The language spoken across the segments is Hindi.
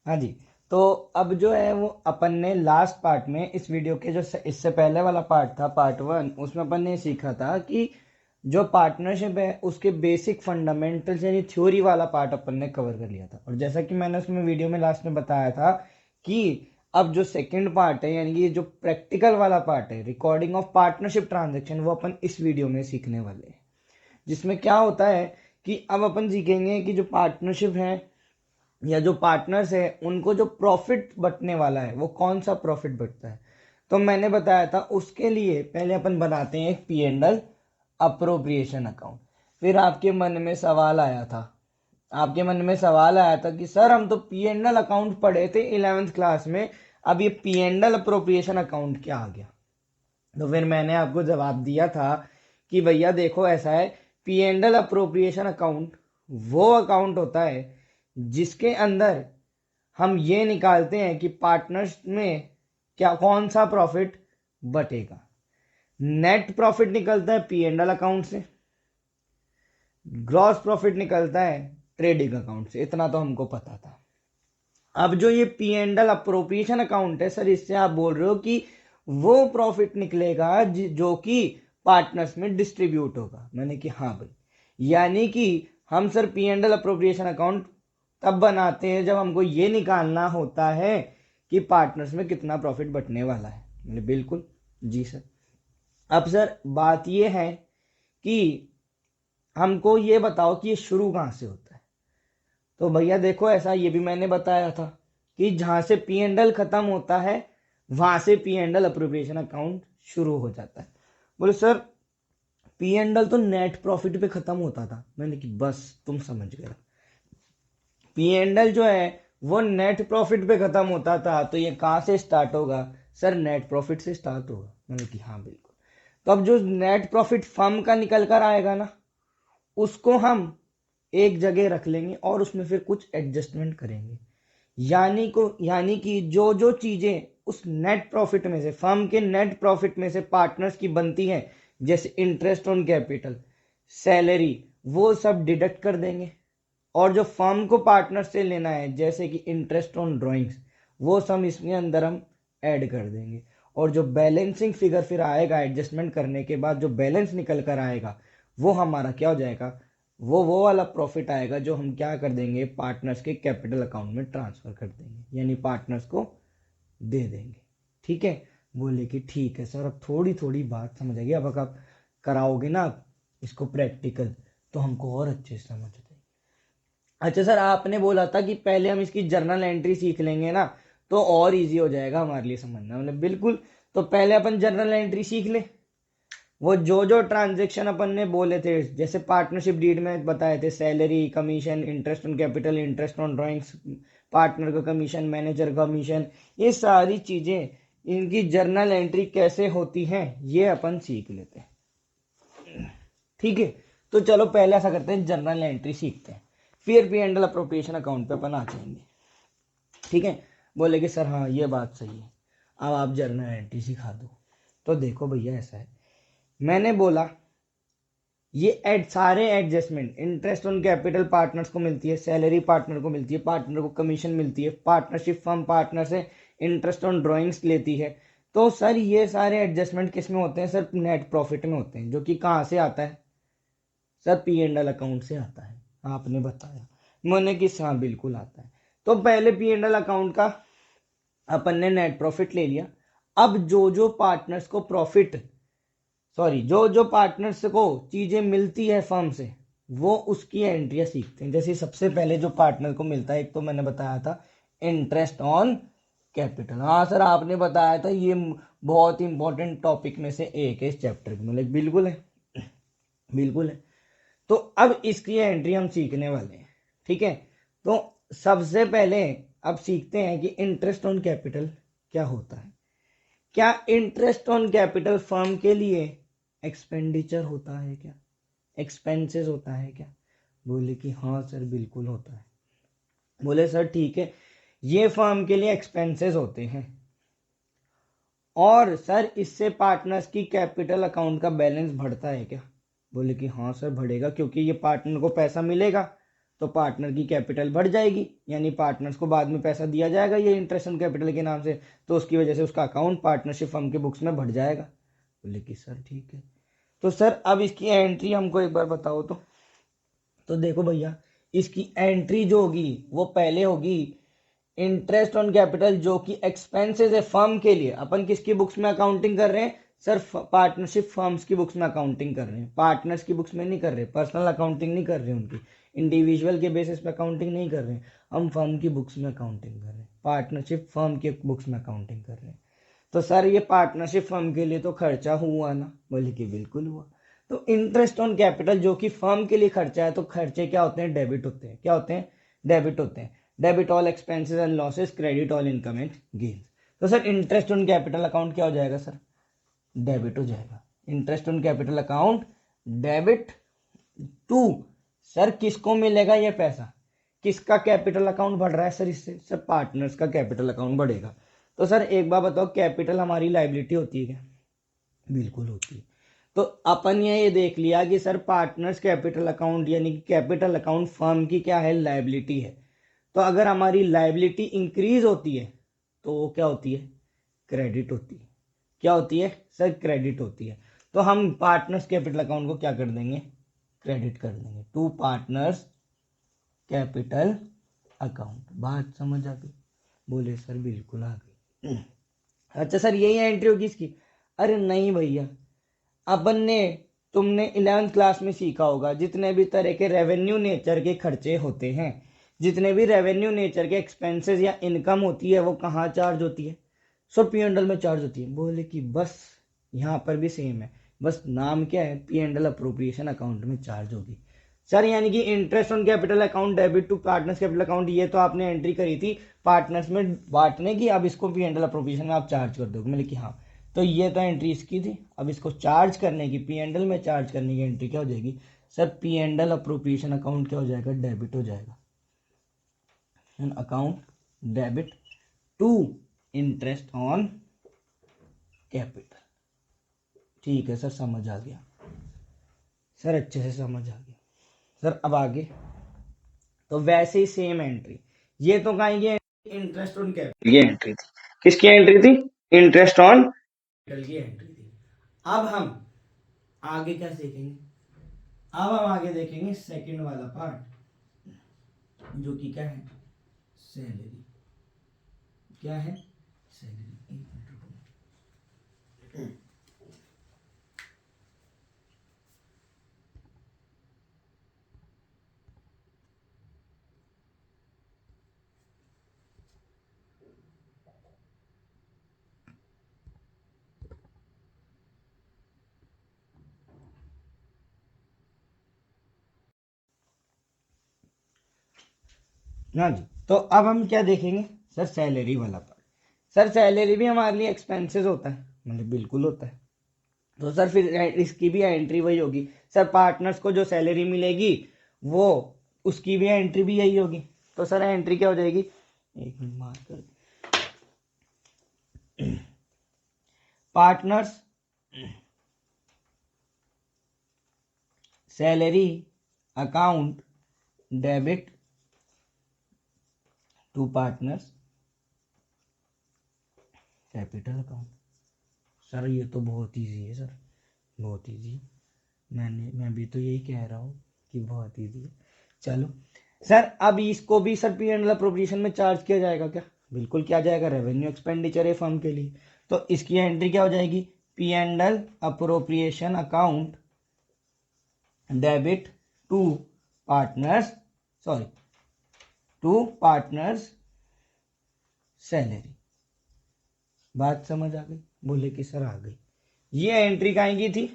हाँ जी। तो अब जो है वो अपन ने लास्ट पार्ट में इस वीडियो के जो इससे पहले वाला पार्ट था, पार्ट 1, उसमें अपन ने सीखा था कि जो पार्टनरशिप है उसके बेसिक फंडामेंटल्स यानी थ्योरी वाला पार्ट अपन ने कवर कर लिया था। और जैसा कि मैंने उसमें वीडियो में लास्ट में बताया था कि अब जो सेकंड पार्ट है यानी कि जो प्रैक्टिकल वाला पार्ट है, रिकॉर्डिंग ऑफ पार्टनरशिप ट्रांजेक्शन, वो अपन इस वीडियो में सीखने वाले हैं। जिसमें क्या होता है कि अब अपन सीखेंगे कि जो पार्टनरशिप है या जो पार्टनर्स है उनको जो प्रॉफिट बटने वाला है वो कौन सा प्रॉफिट बटता है। तो मैंने बताया था उसके लिए पहले अपन बनाते हैं एक P and L appropriation account. फिर आपके मन में सवाल आया था कि सर हम तो पी एंड एल अकाउंट पढ़े थे 11th क्लास में, अब ये P and L appropriation account क्या आ गया। तो फिर मैंने आपको जवाब दिया था कि भैया देखो ऐसा है, P and L appropriation account वो अकाउंट होता है जिसके अंदर हम ये निकालते हैं कि पार्टनर्स में क्या कौन सा प्रॉफिट बटेगा। नेट प्रॉफिट निकलता है पी एंड एल अकाउंट से, ग्रॉस प्रॉफिट निकलता है ट्रेडिंग अकाउंट से, इतना तो हमको पता था। अब जो ये P and L appropriation account है सर, इससे आप बोल रहे हो कि वो प्रॉफिट निकलेगा जो कि पार्टनर्स में डिस्ट्रीब्यूट होगा। मैंने कि हाँ भाई, यानी कि हम sir P and L appropriation account तब बनाते हैं जब हमको ये निकालना होता है कि पार्टनर्स में कितना प्रॉफिट बटने वाला है। मैंने बिल्कुल जी सर। अब सर बात ये है कि हमको ये बताओ कि ये शुरू कहाँ से होता है। तो भैया देखो ऐसा ये भी मैंने बताया था कि जहां से पी एंड एल खत्म होता है वहां से P and L appropriation account शुरू हो जाता है। बोले सर पी एंड एल तो नेट प्रॉफिट पे खत्म होता था। मैंने कि बस तुम समझ गए, पी एंड एल जो है वो नेट प्रॉफिट पे खत्म होता था, तो ये कहाँ से स्टार्ट होगा सर, नेट प्रॉफिट से स्टार्ट होगा। मैंने कि हाँ बिल्कुल। तो अब जो नेट प्रॉफिट फर्म का निकल कर आएगा ना, उसको हम एक जगह रख लेंगे और उसमें फिर कुछ एडजस्टमेंट करेंगे। यानी कि जो जो चीजें उस नेट प्रॉफिट में से, फर्म के नेट प्रॉफिट में से पार्टनर्स की बनती हैं, जैसे इंटरेस्ट ऑन कैपिटल, सैलरी, वो सब डिडक्ट कर देंगे। और जो फर्म को पार्टनर से लेना है जैसे कि इंटरेस्ट ऑन ड्राइंग्स, वो सब इसमें अंदर हम ऐड कर देंगे। और जो बैलेंसिंग फिगर फिर आएगा एडजस्टमेंट करने के बाद, जो बैलेंस निकल कर आएगा वो हमारा क्या हो जाएगा, वो वाला प्रॉफिट आएगा जो हम क्या कर देंगे, पार्टनर्स के कैपिटल अकाउंट में ट्रांसफर कर देंगे, यानी पार्टनर्स को दे देंगे। ठीक है। बोले कि ठीक है सर, अब थोड़ी थोड़ी बात समझ आएगी, अब आप कराओगे ना आप इसको प्रैक्टिकल तो हमको और अच्छे से समझ आएगी। अच्छा सर, आपने बोला था कि पहले हम इसकी जर्नल एंट्री सीख लेंगे ना तो और इजी हो जाएगा हमारे लिए समझना। मतलब बिल्कुल। तो पहले अपन जर्नल एंट्री सीख ले। वो जो जो ट्रांजेक्शन अपन ने बोले थे, जैसे पार्टनरशिप डीड में बताए थे, salary, commission, interest on capital, interest on drawings, partner का कमीशन, मैनेजर का कमीशन, ये सारी चीजें, इनकी जर्नल एंट्री कैसे होती हैं ये अपन सीख लेते हैं। ठीक है। तो चलो पहले ऐसा करते हैं, जर्नल एंट्री सीखते हैं, फिर P and L appropriation account पे अपन आ जाएंगे। ठीक है। बोले कि सर हाँ ये बात सही है, अब आप जर्नल एंट्री सिखा दो। तो देखो भैया ऐसा है, मैंने बोला ये सारे adjustment, interest on capital partners को मिलती है, सैलरी पार्टनर को मिलती है, पार्टनर को कमीशन मिलती है, पार्टनरशिप फर्म पार्टनर से इंटरेस्ट ऑन ड्राइंग्स लेती है। तो सर ये सारे एडजस्टमेंट किस में होते हैं सर, नेट प्रॉफिट में होते हैं, जो कि कहाँ से आता है sir, P and L account से आता है। आपने बताया, मैंने कि हाँ बिल्कुल आता है। तो पहले पी एंड एल अकाउंट का अपन ने नेट प्रॉफिट ले लिया। अब जो जो पार्टनर्स को प्रॉफिट, सॉरी, जो जो पार्टनर्स को चीजें मिलती है फर्म से, वो उसकी एंट्रियां सीखते हैं। जैसे सबसे पहले जो पार्टनर को मिलता है, एक तो मैंने बताया था इंटरेस्ट ऑन कैपिटल। हाँ सर आपने बताया था ये बहुत इंपॉर्टेंट टॉपिक में से एक है इस चैप्टर की। मतलब बिल्कुल है, बिल्कुल है। तो अब इसकी एंट्री हम सीखने वाले हैं। ठीक है। तो सबसे पहले अब सीखते हैं कि इंटरेस्ट ऑन कैपिटल क्या होता है। क्या इंटरेस्ट ऑन कैपिटल फर्म के लिए एक्सपेंडिचर होता है क्या, एक्सपेंसेस होता है क्या। बोले कि हाँ सर बिल्कुल होता है। बोले सर ठीक है, ये फर्म के लिए एक्सपेंसेस होते हैं, और सर इससे पार्टनर्स की कैपिटल अकाउंट का बैलेंस बढ़ता है क्या। बोले कि हाँ सर बढ़ेगा, क्योंकि ये पार्टनर को पैसा मिलेगा तो पार्टनर की कैपिटल बढ़ जाएगी, यानी पार्टनर्स को बाद में पैसा दिया जाएगा ये इंटरेस्ट ऑन कैपिटल के नाम से, तो उसकी वजह से उसका अकाउंट पार्टनरशिप फर्म के बुक्स में बढ़ जाएगा। बोले कि सर ठीक है। तो सर अब इसकी एंट्री हमको एक बार बताओ। तो देखो भैया, इसकी एंट्री जो होगी वो पहले होगी इंटरेस्ट ऑन कैपिटल, जो कि एक्सपेंसेस है फर्म के लिए। अपन किसकी बुक्स में अकाउंटिंग कर रहे हैं सर? पार्टनरशिप फर्म्स की बुक्स में अकाउंटिंग कर रहे हैं, पार्टनर्स की बुक्स में नहीं कर रहे, पर्सनल अकाउंटिंग नहीं कर रहे उनकी, इंडिविजुअल के बेसिस पे अकाउंटिंग नहीं कर रहे हैं, हम फर्म की बुक्स में अकाउंटिंग कर रहे हैं, पार्टनरशिप फर्म की बुक्स में अकाउंटिंग कर रहे हैं। तो सर ये पार्टनरशिप फर्म के लिए तो खर्चा हुआ ना? बोले कि बिल्कुल हुआ। तो इंटरेस्ट ऑन कैपिटल जो कि फर्म के लिए खर्चा है, तो खर्चे क्या होते हैं? डेबिट होते हैं। क्या होते हैं? डेबिट होते हैं। Debit all expenses and losses, credit all income and gains. तो sir interest on capital account क्या हो जाएगा सर? डेबिट हो जाएगा। Interest on capital account debit to, sir किसको मिलेगा ये पैसा? किसका कैपिटल अकाउंट बढ़ रहा है सर इससे? सर पार्टनर्स का कैपिटल अकाउंट बढ़ेगा। तो सर एक बार बताओ, कैपिटल हमारी लाइबिलिटी होती है क्या? बिल्कुल होती है। तो अपन ये देख लिया कि सर पार्टनर्स कैपिटल अकाउंट यानी कि कैपिटल अकाउंट फर्म की क्या है? लाइबिलिटी है। तो अगर हमारी लाइबिलिटी इंक्रीज होती है तो वो क्या होती है? क्रेडिट होती है। क्या होती है सर? क्रेडिट होती है। तो हम पार्टनर्स कैपिटल अकाउंट को क्या कर देंगे? क्रेडिट कर देंगे टू पार्टनर्स कैपिटल अकाउंट। बात समझ आ गई? बोले सर बिल्कुल आ गई। अच्छा सर यही एंट्री होगी इसकी? अरे नहीं भैया, अपन ने, तुमने 11th क्लास में सीखा होगा, जितने भी तरह के रेवेन्यू नेचर के खर्चे होते हैं, जितने भी रेवेन्यू नेचर के एक्सपेंसेस या इनकम होती है, वो कहाँ चार्ज होती है? सो पी एंड एल में चार्ज होती है। बोले कि बस यहाँ पर भी सेम है, बस नाम क्या है? P and L appropriation account में चार्ज होगी। सर यानी कि interest on capital account debit to partners capital account, ये तो आपने एंट्री करी थी पार्टनर्स में बांटने की, अब इसको पी एंड एल अप्रोप्रिएशन में आप चार्ज कर दोगे। मैंने कि हाँ। तो ये तो एंट्री इसकी थी। अब इसको चार्ज करने की, पी एंड एल में चार्ज करने की एंट्री क्या हो जाएगी sir? P and L appropriation account क्या हो जाएगा? डेबिट हो जाएगा। Account debit to interest on capital. ठीक है सर, समझ आ गया सर, अच्छे से समझ आ गया सर। अब आगे तो वैसे ही सेम एंट्री, ये तो कहेंगे इंटरेस्ट ऑन कैपिटल की एंट्री थी। किसकी एंट्री थी? इंटरेस्ट ऑन कैपिटल की एंट्री थी। अब हम आगे क्या सीखेंगे? अब हम आगे देखेंगे सेकंड वाला पार्ट, जो कि क्या है? सैलरी। क्या है? सैलरी। एक मिनट रुको। हाँ जी, तो अब हम क्या देखेंगे सर? सैलरी वाला पार्ट। सर सैलरी भी हमारे लिए एक्सपेंसेस होता है? मतलब बिल्कुल होता है। तो सर फिर इसकी भी एंट्री वही होगी सर, पार्टनर्स को जो सैलरी मिलेगी वो, उसकी भी एंट्री भी यही होगी। तो सर एंट्री क्या हो जाएगी? एक मिनट मार्क कर। Partners salary account debit to partners capital account. Sir ये तो बहुत इजी है सर, बहुत इजी। मैं भी तो यही कह रहा हूँ कि बहुत इजी है। चलो सर, अब इसको भी सर पी एंड अप्रोप्रिएशन में चार्ज किया जाएगा क्या? बिल्कुल किया जाएगा, रेवेन्यू एक्सपेंडिचर है फर्म के लिए। तो इसकी एंट्री क्या हो जाएगी? P and L appropriation account debit to partners, sorry to partners salary. बात समझ आ गई? बोले कि सर आ गई। ये एंट्री कहाँ की थी?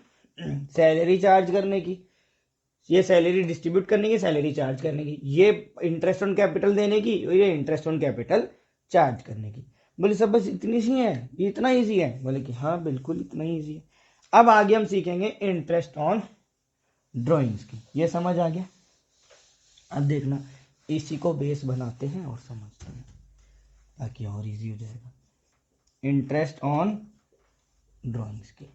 सैलरी चार्ज करने की, ये सैलरी डिस्ट्रीब्यूट करने की, सैलरी चार्ज करने की, ये इंटरेस्ट ऑन कैपिटल देने की, और ये इंटरेस्ट ऑन कैपिटल चार्ज करने की। बोले सब बस इतनी सी है? ये इतना ईजी है? बोले कि हाँ बिल्कुल इतना ईजी है। अब आगे हम सीखेंगे इंटरेस्ट ऑन ड्रॉइंग्स की। ये समझ आ गया? अब देखना, इसी को बेस बनाते हैं और समझते हैं ताकि और इजी हो जाएगा। इंटरेस्ट ऑन ड्रॉइंग्स की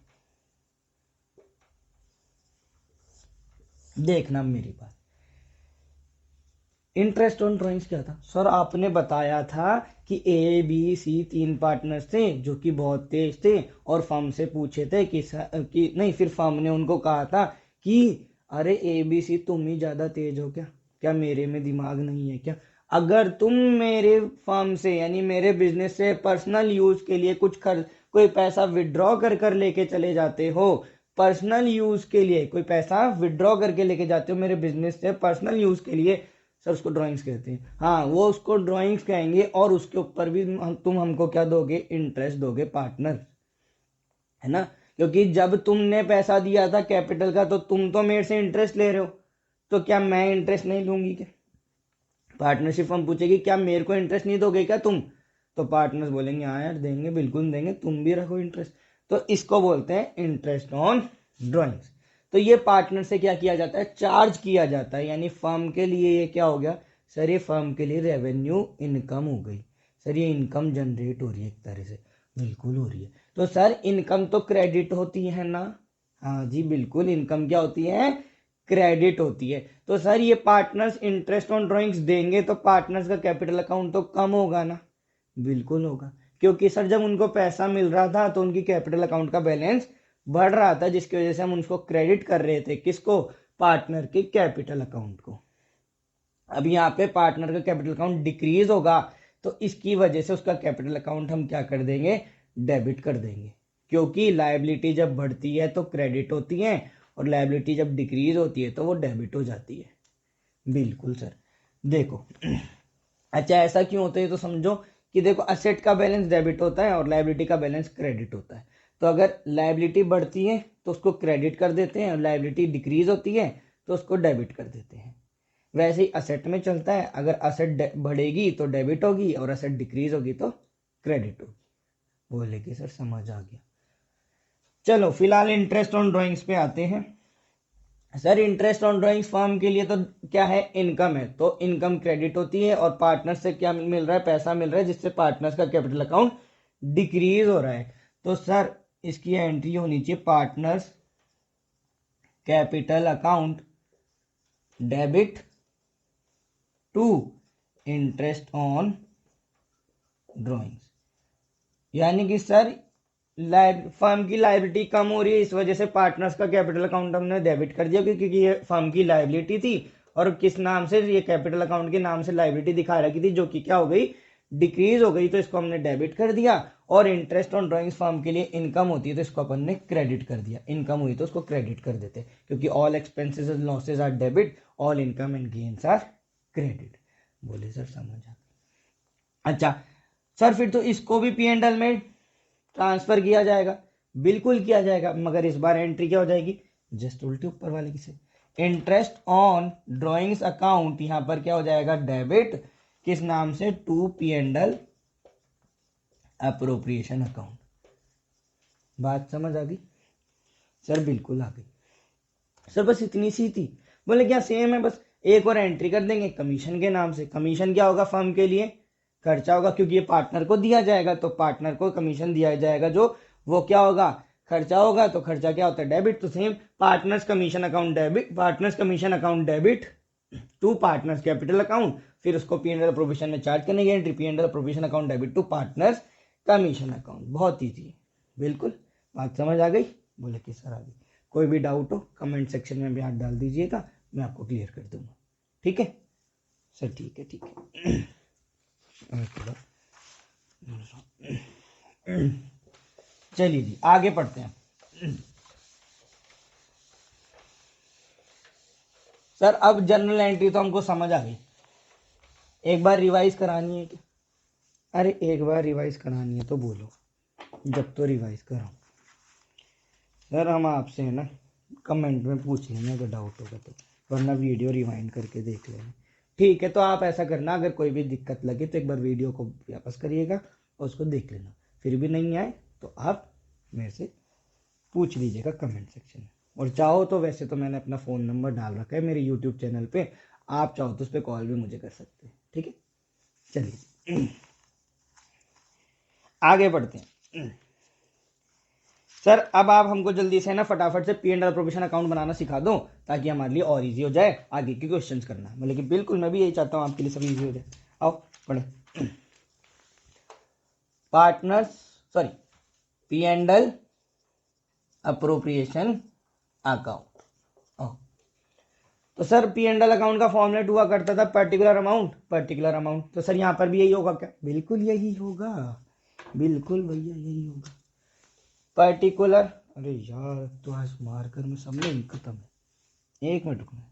देखना मेरी बात। इंटरेस्ट ऑन ड्राइंग्स क्या था सर? आपने बताया था कि ए बी सी 3 पार्टनर्स थे जो कि बहुत तेज थे और फर्म से पूछे थे कि नहीं, फिर फर्म ने उनको कहा था कि अरे ए बी सी तुम ही ज्यादा तेज हो क्या? क्या मेरे में दिमाग नहीं है क्या? अगर तुम मेरे फर्म से यानी मेरे बिजनेस से पर्सनल यूज के लिए कोई पैसा विड्रॉ कर कर लेके चले जाते हो, पर्सनल यूज के लिए कोई पैसा विड्रॉ करके लेके जाते हो मेरे बिजनेस से पर्सनल यूज के लिए, सर उसको ड्राइंग्स कहते हैं। हाँ, वो उसको ड्राइंग्स कहेंगे और उसके ऊपर भी तुम हमको क्या दोगे? इंटरेस्ट दोगे पार्टनर, है ना? क्योंकि जब तुमने पैसा दिया था कैपिटल का तो तुम तो मेरे से इंटरेस्ट ले रहे हो, तो क्या मैं इंटरेस्ट नहीं लूंगी क्या? पार्टनरशिप हम पूछेगी क्या मेरे को इंटरेस्ट नहीं दोगे क्या तुम? तो पार्टनर्स बोलेंगे हाँ यार देंगे, बिल्कुल देंगे, तुम भी रखो इंटरेस्ट। तो इसको बोलते हैं इंटरेस्ट ऑन ड्राइंग्स। तो ये पार्टनर से क्या किया जाता है? चार्ज किया जाता है। यानी फर्म के लिए ये क्या हो गया सर? ये फर्म के लिए रेवेन्यू इनकम हो गई। सर ये इनकम जनरेट हो रही है एक तरह से, बिल्कुल हो रही है। तो सर इनकम तो क्रेडिट होती है ना? हाँ जी बिल्कुल, इनकम क्या होती है? क्रेडिट होती है। तो सर ये पार्टनर्स इंटरेस्ट ऑन ड्राइंग्स देंगे तो पार्टनर्स का कैपिटल अकाउंट तो कम होगा ना? बिल्कुल होगा, क्योंकि सर जब उनको पैसा मिल रहा था तो उनकी कैपिटल अकाउंट का बैलेंस बढ़ रहा था, जिसकी वजह से हम उसको क्रेडिट कर रहे थे। किसको? पार्टनर के कैपिटल अकाउंट को। अब यहाँ पे पार्टनर का कैपिटल अकाउंट डिक्रीज होगा तो इसकी वजह से उसका कैपिटल अकाउंट हम क्या कर देंगे? डेबिट कर देंगे। क्योंकि लायबिलिटी जब बढ़ती है तो क्रेडिट होती है और लायबिलिटी जब डिक्रीज होती है तो वो डेबिट हो जाती है। बिल्कुल सर। देखो अच्छा ऐसा क्यों होता है तो समझो कि देखो असेट का बैलेंस डेबिट होता है और लायबिलिटी का बैलेंस क्रेडिट होता है। तो अगर लायबिलिटी बढ़ती है तो उसको क्रेडिट कर देते हैं और लायबिलिटी डिक्रीज होती है तो उसको डेबिट कर देते हैं। वैसे ही असेट में चलता है, अगर असेट बढ़ेगी तो डेबिट होगी और असेट डिक्रीज होगी तो क्रेडिट होगी। बोले कि सर समझ आ गया। चलो फिलहाल इंटरेस्ट ऑन ड्राइंग्स पे आते हैं। Sir interest on drawings firm के लिए तो क्या है? इनकम है, तो इनकम क्रेडिट होती है और पार्टनर से क्या मिल रहा है? पैसा मिल रहा है, जिससे पार्टनर्स का कैपिटल अकाउंट डिक्रीज हो रहा है। तो सर इसकी एंट्री होनी चाहिए partners capital account debit to interest on drawings. यानी कि सर फर्म की लायबिलिटी कम हो रही है, इस वजह से पार्टनर्स का कैपिटल अकाउंट हमने डेबिट कर दिया, क्योंकि ये फर्म की लायबिलिटी थी और किस नाम से? ये कैपिटल अकाउंट के नाम से लायबिलिटी दिखा रखी थी जो कि क्या हो गई? डिक्रीज हो गई। तो इसको हमने डेबिट कर दिया। और इंटरेस्ट ऑन ड्राइंग्स फर्म के लिए इनकम होती है तो इसको अपन ने क्रेडिट कर दिया। इनकम हुई तो उसको क्रेडिट कर देते, क्योंकि all expenses and losses are debit, all income and gains are credit. बोले सर समझ आ। अच्छा सर फिर तो इसको भी पी एंड एल में ट्रांसफर किया जाएगा? बिल्कुल किया जाएगा, मगर इस बार एंट्री क्या हो जाएगी? जस्ट उल्टी ऊपर वाले की से। इंटरेस्ट ऑन ड्राइंग्स अकाउंट यहां पर क्या हो जाएगा? डेबिट। किस नाम से? To P and L appropriation account. बात समझ आ गई? सर बिल्कुल आ गई। सर बस इतनी सी थी। बोले क्या सेम है, बस एक और एंट्री कर देंगे कमीशन के नाम से। कमीशन क्या होगा? फर्म के लिए खर्चा होगा, क्योंकि ये पार्टनर को दिया जाएगा तो पार्टनर को कमीशन दिया जाएगा, जो वो क्या होगा? खर्चा होगा। तो खर्चा क्या होता है? डेबिट। तो same partners commission account debit, partners commission account debit to partners capital account, फिर उसको पी एंड एल प्रोविजन में चार्ज करने की entry, P and L provision account debit to partners commission account. बहुत ईजी, बिल्कुल। बात समझ आ गई? बोले कि सर आ गई। कोई भी डाउट हो कमेंट सेक्शन में भी हाथ डाल दीजिएगा, मैं आपको क्लियर कर दूंगा। ठीक है सर? ठीक है ठीक है। चलिए जी आगे पढ़ते हैं। सर अब जनरल एंट्री तो हमको समझ आ गई, एक बार रिवाइज करानी है क्या? अरे एक बार रिवाइज करानी है तो बोलो, जब तो रिवाइज कराओ। सर हम आपसे है ना कमेंट में पूछ लेंगे अगर डाउट होगा तो, वरना वीडियो रिवाइंड करके देख लेंगे। ठीक है, तो आप ऐसा करना, अगर कोई भी दिक्कत लगे तो एक बार वीडियो को वापस करिएगा और उसको देख लेना। फिर भी नहीं आए तो आप मेरे से पूछ लीजिएगा कमेंट सेक्शन में। और चाहो तो वैसे तो मैंने अपना फ़ोन नंबर डाल रखा है मेरे यूट्यूब चैनल पे, आप चाहो तो उस पर कॉल भी मुझे कर सकते हैं। ठीक है चलिए आगे बढ़ते हैं। सर अब आप हमको जल्दी से ना फटाफट से P and L provision account बनाना सिखा दो, ताकि हमारे लिए और इजी हो जाए आगे के क्वेश्चंस करना। मतलब कि बिल्कुल मैं भी यही चाहता हूँ आपके लिए सब इजी हो जाए। आओ पढ़े। Partners, sorry, P and L appropriation account. तो sir P and L account का फॉर्मेट हुआ करता था पर्टिकुलर अमाउंट पर्टिकुलर अमाउंट। तो सर यहाँ पर भी यही होगा क्या? बिल्कुल यही होगा, बिल्कुल भैया यही होगा। पर्टिकुलर, अरे यार तो आज मार्कर में सब में इंक खत्म है, एक मिनट रुकना।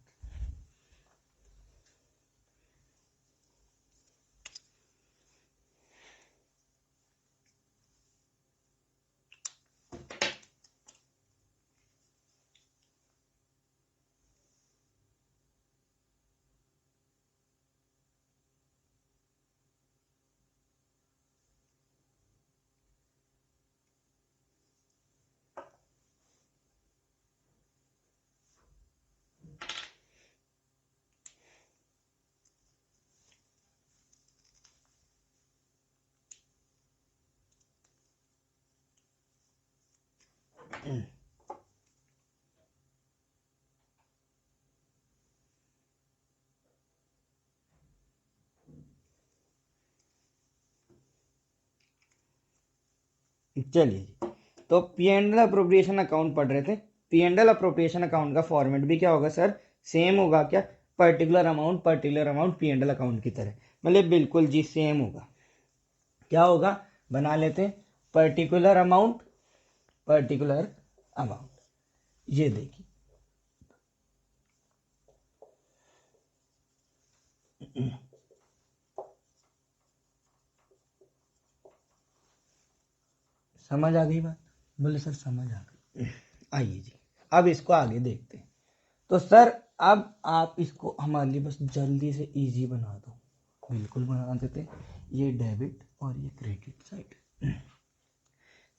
चलिए जी, तो P and L appropriation account पढ़ रहे थे। P and L appropriation account का फॉर्मेट भी क्या होगा सर? सेम होगा क्या? Particular amount P and L account की तरह, मतलब बिल्कुल जी सेम होगा। क्या होगा? बना लेते हैं। पर्टिकुलर अमाउंट, ये देखिए, समझ आ गई बात? बोले सर समझ आ गई। आइए जी, अब इसको आगे देखते हैं। तो सर अब आप इसको हमारे लिए बस जल्दी से इजी बना दो। बिल्कुल बना देते हैं। ये डेबिट और ये क्रेडिट साइड।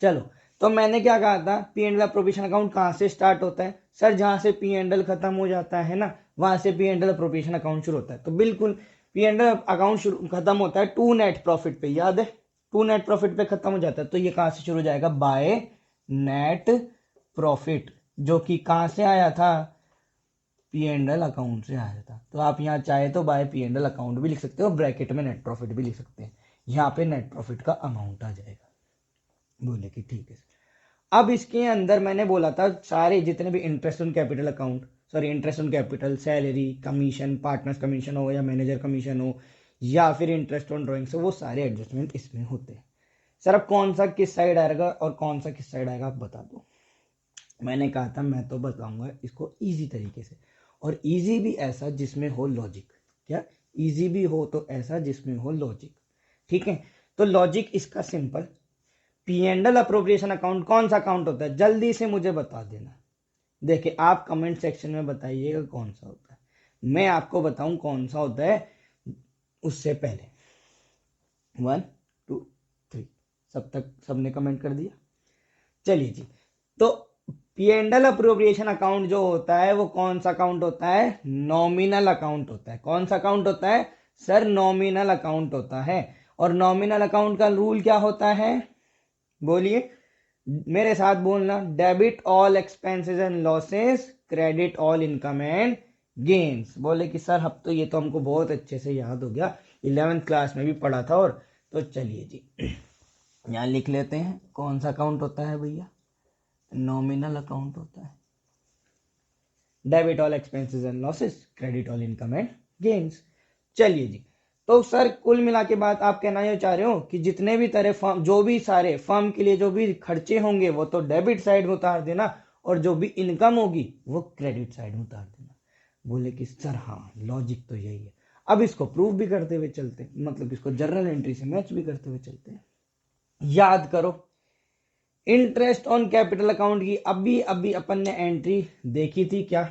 चलो, तो मैंने क्या कहा था, P and L provision account कहाँ से स्टार्ट होता है? सर जहाँ से पी एंड एल खत्म हो जाता है ना, वहां से P and L provision account शुरू होता है। तो बिल्कुल पी एंड एल अकाउंट शुरू खत्म होता है टू नेट प्रॉफिट पे, याद है? टू नेट प्रॉफिट पे खत्म हो जाता है। तो ये कहाँ से शुरू हो जाएगा? बाय नेट प्रॉफिट, जो कि कहाँ से आया था? पी एंड एल अकाउंट से आया था। तो आप यहाँ चाहे तो by P and L account भी लिख सकते हो, ब्रैकेट में नेट प्रॉफिट भी लिख सकते हैं। यहाँ पे नेट प्रॉफिट का अमाउंट आ जाएगा। बोले कि ठीक है। अब इसके अंदर मैंने बोला था सारे जितने भी interest on capital account, sorry interest on capital, salary, commission, partners commission हो या मैनेजर कमीशन हो या फिर इंटरेस्ट ऑन ड्राइंग्स हो, वो सारे एडजस्टमेंट इसमें होते हैं। सर अब कौन सा किस साइड आएगा और कौन सा किस साइड आएगा आप बता दो। मैंने कहा था मैं तो बताऊंगा इसको इजी तरीके से, और इजी भी ऐसा जिसमें हो लॉजिक। क्या? इजी भी हो तो ऐसा जिसमें हो लॉजिक। ठीक है, तो लॉजिक इसका simple. P and L appropriation account कौन सा अकाउंट होता है? जल्दी से मुझे बता देना। देखिए आप कमेंट सेक्शन में बताइएगा कौन सा होता है, मैं आपको बताऊं कौन सा होता है। उससे पहले 1 2 3, सब तक सबने कमेंट कर दिया? चलिए जी, तो P and L appropriation account जो होता है वो कौन सा अकाउंट होता है? नॉमिनल अकाउंट होता है। कौन सा अकाउंट होता है सर? नॉमिनल अकाउंट होता है। और नॉमिनल अकाउंट का रूल क्या होता है? बोलिए, मेरे साथ बोलना। Debit all expenses and losses, credit all income and gains. बोले कि सर अब तो ये तो हमको बहुत अच्छे से याद हो गया, 11th क्लास में भी पढ़ा था। और तो चलिए जी, यहाँ लिख लेते हैं कौन सा अकाउंट होता है भैया? नॉमिनल अकाउंट होता है। Debit all expenses and losses, credit all income and gains. चलिए जी, तो सर कुल मिला के बात आप कहना ये चाह रहे हो कि जितने भी तरह फर्म, जो भी सारे फर्म के लिए जो भी खर्चे होंगे वो तो डेबिट साइड में उतार देना, और जो भी इनकम होगी वो क्रेडिट साइड में उतार देना। बोले कि सर हाँ, लॉजिक तो यही है। अब इसको प्रूव भी करते हुए चलते हैं, मतलब इसको जर्नल एंट्री से मैच भी करते हुए चलते हैं। याद करो, इंटरेस्ट ऑन कैपिटल अकाउंट की अभी अभी अपन ने एंट्री देखी थी। क्या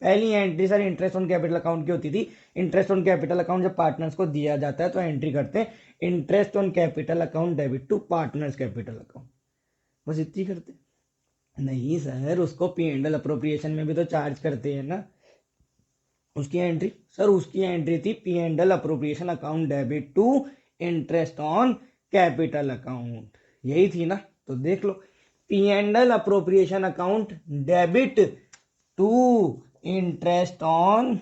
पहली entry sir interest on capital account की होती थी? इंटरेस्ट ऑन कैपिटल अकाउंट जब पार्टनर्स को दिया जाता है तो एंट्री करते हैं, interest on capital account debit to partners capital account. बस इतनी करते? नहीं सर, उसको पी एंड एल अप्रोप्रिएशन में भी तो चार्ज करते हैं ना। उसकी एंट्री सर, उसकी एंट्री थी P and L appropriation account debit to interest on capital account, यही थी ना। तो देख लो, P and L appropriation account debit to interest on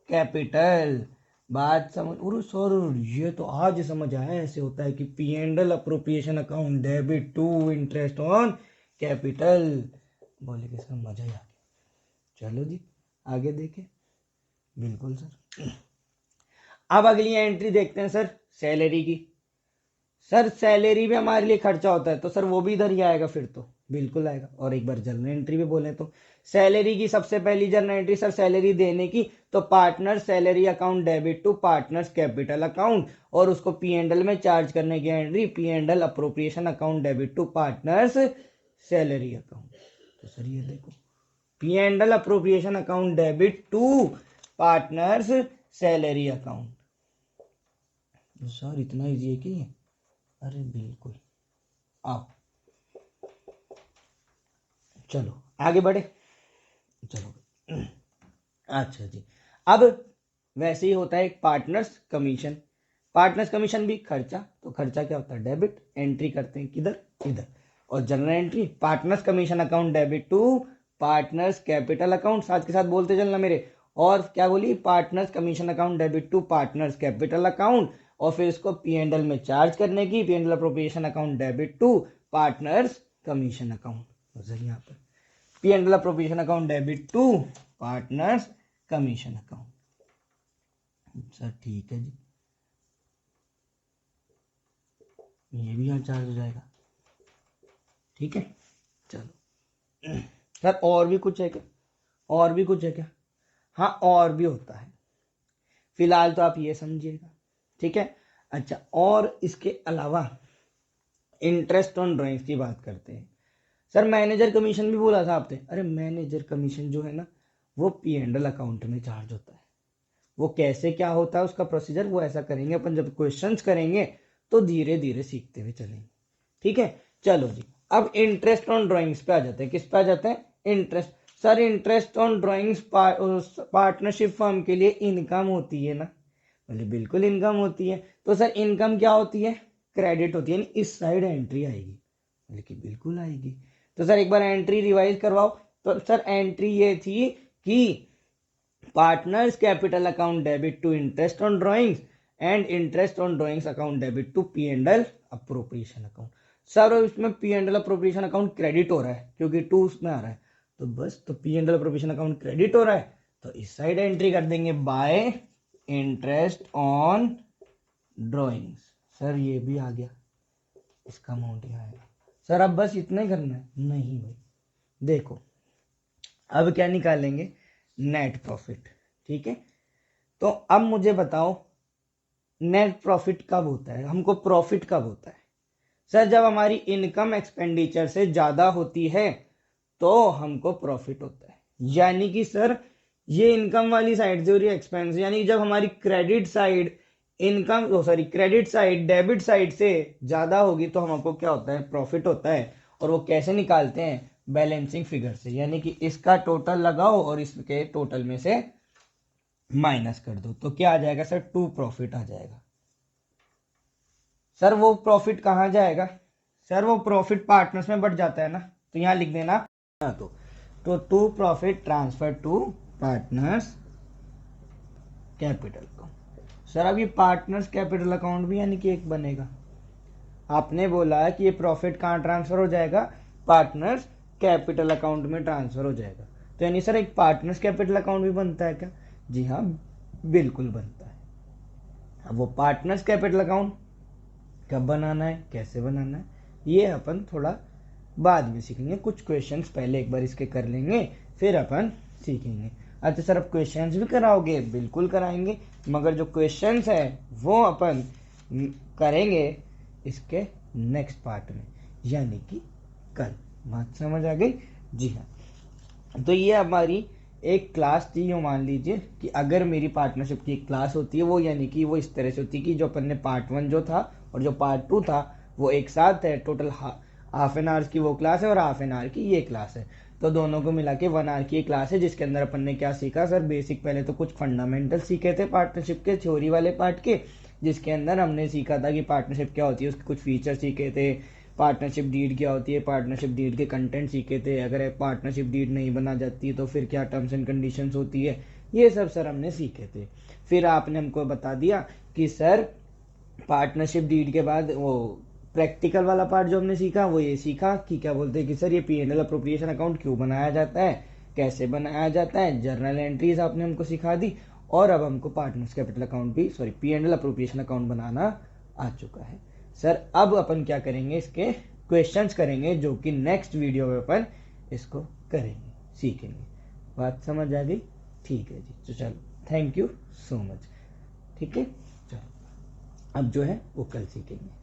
capital. बात समझ, अरे सर ये तो आज समझ आया, ऐसे होता है कि P and L appropriation account debit to interest on capital. बोले कि सर मजा ही आ गया। चलो जी आगे देखें। बिल्कुल सर। अब अगली एंट्री देखते हैं सर, सैलरी की। सर सैलरी भी हमारे लिए खर्चा होता है, तो सर वो भी इधर ही आएगा फिर तो, बिल्कुल आएगा। और एक बार जर्नल एंट्री भी बोले तो सैलरी की सबसे पहली जर्नल एंट्री सर सैलरी देने की, तो partner salary account debit to partners capital account, और उसको पी एंड एल में चार्ज करने की entry P and L appropriation account debit to partners salary account. तो सर ये देखो, P and L appropriation account debit to partners salary account. Sir इतना इजी है कि, अरे बिल्कुल। आओ चलो आगे बढ़े। चलो अच्छा जी। अब वैसे ही होता है एक पार्टनर्स कमीशन। पार्टनर्स कमीशन भी खर्चा, तो खर्चा क्या होता है, डेबिट। एंट्री करते हैं किधर, इधर। और general entry partners commission account debit to partners capital account, साथ के साथ बोलते चलना मेरे। और क्या बोली, partners commission account debit to partners capital account, और फिर इसको पी एंड एल में चार्ज करने की, P and L appropriation account debit to partners commission account. तो सर यहाँ पर P and L appropriation account debit to partners commission account. Sir ठीक है जी, ये भी यहाँ चार्ज हो जाएगा। ठीक है चलो। सर और भी कुछ है क्या, और भी कुछ है क्या? हाँ और भी होता है, फिलहाल तो आप ये समझिएगा। ठीक है अच्छा, और इसके अलावा इंटरेस्ट ऑन ड्राइंग्स की बात करते हैं। सर मैनेजर कमीशन भी बोला था आपने, अरे मैनेजर कमीशन जो है ना वो पी एंड एल अकाउंट में चार्ज होता है। वो कैसे क्या होता है उसका प्रोसीजर, वो ऐसा करेंगे अपन जब क्वेश्चंस करेंगे तो धीरे धीरे सीखते हुए चलेंगे। ठीक है चलो जी। अब इंटरेस्ट ऑन ड्राइंग्स पे आ जाते हैं। किस पे आ जाते हैं, interest. Sir interest on drawings partnership firm के लिए इनकम होती है ना, बोले बिल्कुल इनकम होती है। तो सर इनकम क्या होती है, क्रेडिट होती है, इस साइड एंट्री आएगी, बोले कि बिल्कुल आएगी। तो सर एक बार एंट्री रिवाइज करवाओ। तो सर एंट्री ये थी कि partners capital account debit to interest on drawings and interest on drawings account debit to P and L appropriation account. Sir इसमें P and L appropriation account credit हो रहा है क्योंकि टू उसमें आ रहा है, तो बस तो P and L appropriation account credit हो रहा है, तो इस साइड एंट्री कर देंगे bye interest on drawings. Sir ये भी आ गया, इसका अमाउंट यहाँ आएगा। सर अब बस इतना ही करना है, नहीं भाई देखो अब क्या निकालेंगे, नेट प्रॉफिट। ठीक है तो अब मुझे बताओ नेट प्रॉफिट कब होता है, हमको प्रॉफिट कब होता है? सर जब हमारी इनकम एक्सपेंडिचर से ज्यादा होती है तो हमको प्रॉफिट होता है। यानी कि सर ये इनकम वाली साइड से हो रही है एक्सपेंस, यानी जब हमारी credit side income credit side debit side से ज्यादा होगी तो हमको क्या होता है, प्रॉफिट होता है। और वो कैसे निकालते हैं, बैलेंसिंग फिगर से, यानी कि इसका टोटल लगाओ और इसके टोटल में से माइनस कर दो, तो क्या आ जाएगा सर, टू प्रॉफिट आ जाएगा। सर वो प्रॉफिट कहाँ जाएगा, सर वो प्रॉफिट पार्टनर्स में बढ़ जाता है ना, तो यहां लिख देना तो to profit transfer to partners capital account. Sir अब ये पार्टनर्स कैपिटल अकाउंट भी यानी कि एक बनेगा। आपने बोला कि ये प्रॉफिट कहाँ ट्रांसफर हो जाएगा, पार्टनर्स कैपिटल अकाउंट में ट्रांसफर हो जाएगा, तो यानी सर एक पार्टनर्स कैपिटल अकाउंट भी बनता है क्या? जी हाँ बिल्कुल बनता है। अब वो पार्टनर्स कैपिटल अकाउंट कब बनाना है, कैसे बनाना है, ये अपन थोड़ा बाद में सीखेंगे। कुछ क्वेश्चंस पहले एक बार इसके कर लेंगे फिर अपन सीखेंगे। अच्छा सर अब क्वेश्चंस भी कराओगे, बिल्कुल कराएंगे, मगर जो क्वेश्चंस है वो अपन करेंगे इसके नेक्स्ट पार्ट में, यानी कि कल। बात समझ आ गई? जी हाँ। तो ये हमारी एक क्लास थी, यूँ मान लीजिए कि अगर मेरी पार्टनरशिप की एक क्लास होती है, वो यानी कि वो इस तरह से होती है कि जो अपन ने पार्ट 1 जो था और जो पार्ट 2 था वो एक साथ है, टोटल हाफ एन आवर्स की वो क्लास है और हाफ एन आवर की ये क्लास है, तो दोनों को मिला के 1 आवर की एक क्लास है, जिसके अंदर अपन ने क्या सीखा सर, बेसिक पहले तो कुछ फंडामेंटल सीखे थे पार्टनरशिप के थ्योरी वाले पार्ट के, जिसके अंदर हमने सीखा था कि पार्टनरशिप क्या होती है, उसके कुछ फीचर सीखे थे, पार्टनरशिप डीड क्या होती है, पार्टनरशिप डीड के कंटेंट सीखे थे, अगर पार्टनरशिप डीड नहीं बना जाती तो फिर क्या टर्म्स एंड कंडीशंस होती है, ये सब सर हमने सीखे थे। फिर आपने हमको बता दिया कि सर पार्टनरशिप डीड के बाद वो प्रैक्टिकल वाला पार्ट जो हमने सीखा वो ये सीखा कि क्या बोलते हैं कि सर ये P&L अप्रोप्रिएशन अकाउंट क्यों बनाया जाता है, कैसे बनाया जाता है, जर्नल एंट्रीज आपने हमको सिखा दी, और अब हमको पार्टनर्स कैपिटल अकाउंट भी P&L अप्रोप्रिएशन अकाउंट बनाना आ चुका है। सर अब अपन क्या करेंगे, इसके क्वेश्चंस करेंगे जो कि नेक्स्ट वीडियो में अपन इसको करेंगे, सीखेंगे। बात समझ आ गई? ठीक है जी, तो चलो थैंक यू सो मच। ठीक है, चलो अब जो है वो कल सीखेंगे।